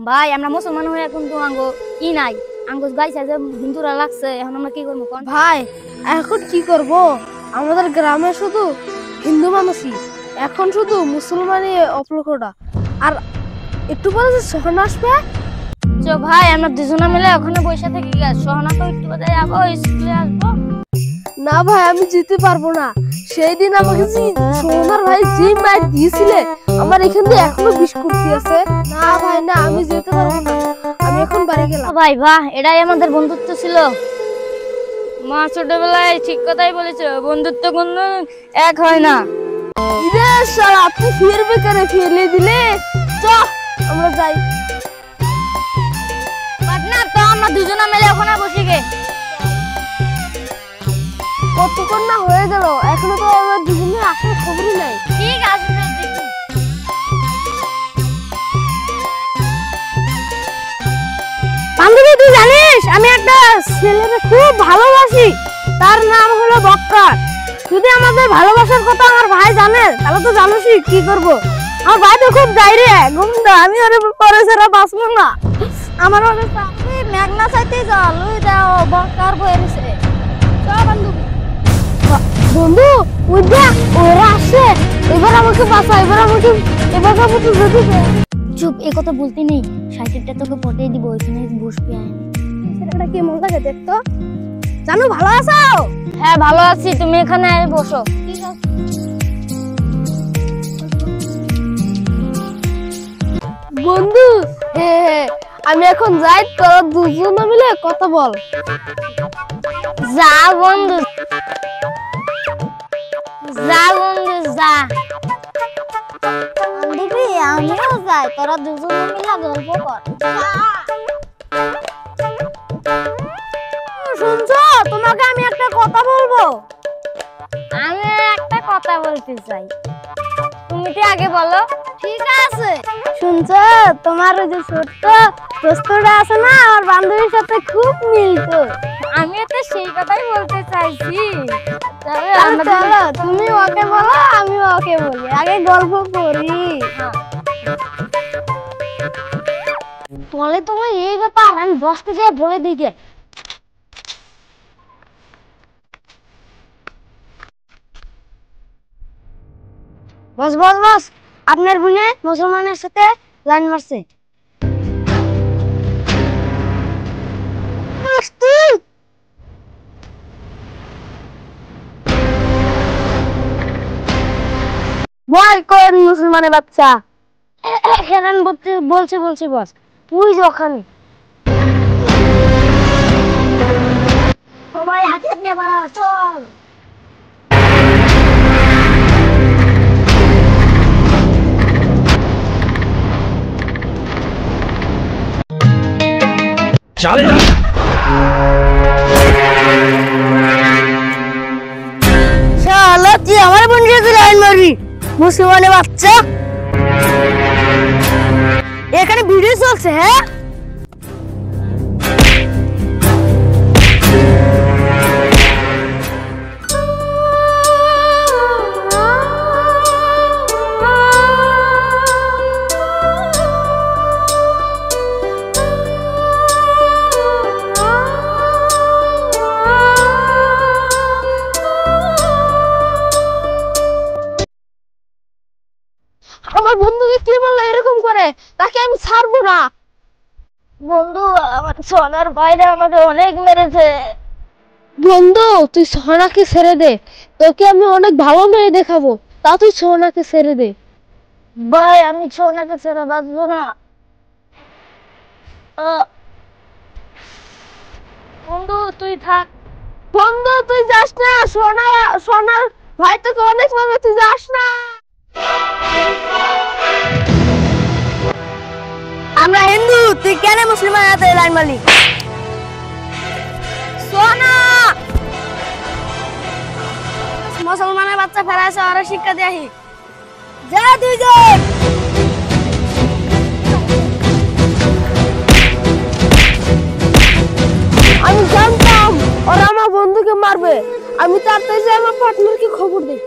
ভাই আমরা মুসলমান হয়ে কিন্তু আঙ্গো ই নাই, আঙ্গো গাইছে যে হিন্দুরা লাগছে, এখন আমরা কি করবো? ভাই এখন কি করব? আমাদের গ্রামে শুধু হিন্দু মানুষই, এখন শুধু মুসলমানই অপলোকটা। আর একটু পরে যে সোহানা আসবে, ভাই আমরা দুজনে মিলে ওখানে বসে থেকে সোহানা তো একটু পরে যাবো, স্কুলে আসবো। না ভাই আমি যেতে পারবো না। সেই দিন আমাকে সোহানার ভাই যে মার দিয়েছিলে, আমার এখান দিয়ে এখনো বিস্কুট আছে। না ভাই না, আমি যেতে পারবো না, আমি এখন বাড়ি গেলাম। ভাই বাহ, এটাই আমাদের বন্ধুত্ব ছিল। মা ছোটবেলায় ঠিক কথাই বলেছে, বন্ধুত্ব কোনো এক হয় না। ইরে শালা, আপনি ফের বেকারে ফেলে দিলে। চ আমরা যাই। পার্টনার তো আমরা দুজনে মিলে ওখানে বসে গে। কতক্ষণ না হয়ে গেল, এখনো তো আমার দুজনে আসার খবরই নাই। ঠিক আছে দেখি। বান্ধবী তুই জানিস আমি একটা ছেলেকে খুব ভালোবাসি, তার নাম হলো বক্কর। যদি আমাদের ভালোবাসার কথা আমার ভাই জানে, তাহলে তো জানোসই কি করব। আমার ভাই তো খুব ডাইরে গুন্ডা, আমি ওরে পরে ছাড়া বাঁচবো না। আমার অবস্থা তুই মেঘনা চাইতে চল, ওই দাও বক্কর বয়ে রইছে। চল বান্ধবী। বন্ধু ওই দেখ ওরা আসছে, এবার আমাকে বাঁচা, এবার আমাকে যেতে দে। চুপ, এ কথা বলতে নেই। সাইকেলটা তোকে পটিয়ে দিব, ওইখানে বসবি। ছেলেটা কি মন লাগে দেখতো। জানো ভালো আছো? হ্যাঁ ভালো আছি, তুমি এখানে বসো। ঠিক আছে বন্ধু। আমি এখন যাই, তোরা দুজনে মিলে কথা বল। যা বন্ধু, যা বন্ধু যা। বান্ধবী আমিও যাই, তোরা দুজনে মিলে গল্প কর। শুনছো, তোমাকে আমি একটা কথা বলবো। আমি একটা কথা বলতে চাই, তুমি তো আগে বলো। ঠিক আছে শুনছো, তোমার ওই যে ছোট্ট দোস্তটা আছে না, আমার বান্ধবীর সাথে খুব মিলতো। আমিও তো সেই কথাই বলতে চাইছি। চলো তুমি ওকে বলো, আমি ওকে বলি, আগে গল্প করি। বলে তোমার এই ব্যাপার, আমি বসতে যাই বলে দিতে। বস বস বস, আপনার বোনে মুসলমানের সাথে লাইন মারছে। বল কোন মুসলমানের বাচ্চা? হেরান বলছে বস, তুই যে ওখানে সবাই হাতে নিয়ে বাড়া, চল। चले শালা তুই আমার বোনের সাথে লাইন মারবি, মুসলমানের বাচ্চা। এখানে ভিডিও চলছে। হ্যাঁ আমার বন্ধুকে কি বললো এরকম করে, তাকে আমি ছাড়বো না। বন্ধু, আমার সোনার বাইরে আমাকে অনেক মেরেছে। বন্ধু তুই সোনাকে ছেড়ে দে, তোকে আমি অনেক ভালো মেয়ে দেখাবো, তা তুই সোনাকে ছেড়ে দে। ভাই আমি সোনাকে ছেড়ে বাঁচবো না। বন্ধু তুই থাক। বন্ধু তুই যাস না, সোনার ভাই তোকে অনেক মারবে, তুই যাস না। আমরা হিন্দু, তুই কেন মুসলমান হাতে লাইন মারলি? সোনা মুসলমানের বাচ্চা ফেরা আছে, আরো শিক্ষা দেয়াহি। যা তুই যা। আমি জানতাম ওরা আমার বন্ধুকে মারবে, আমি তাড়াতাড়ি আমার পার্টনারকে খবর দিই।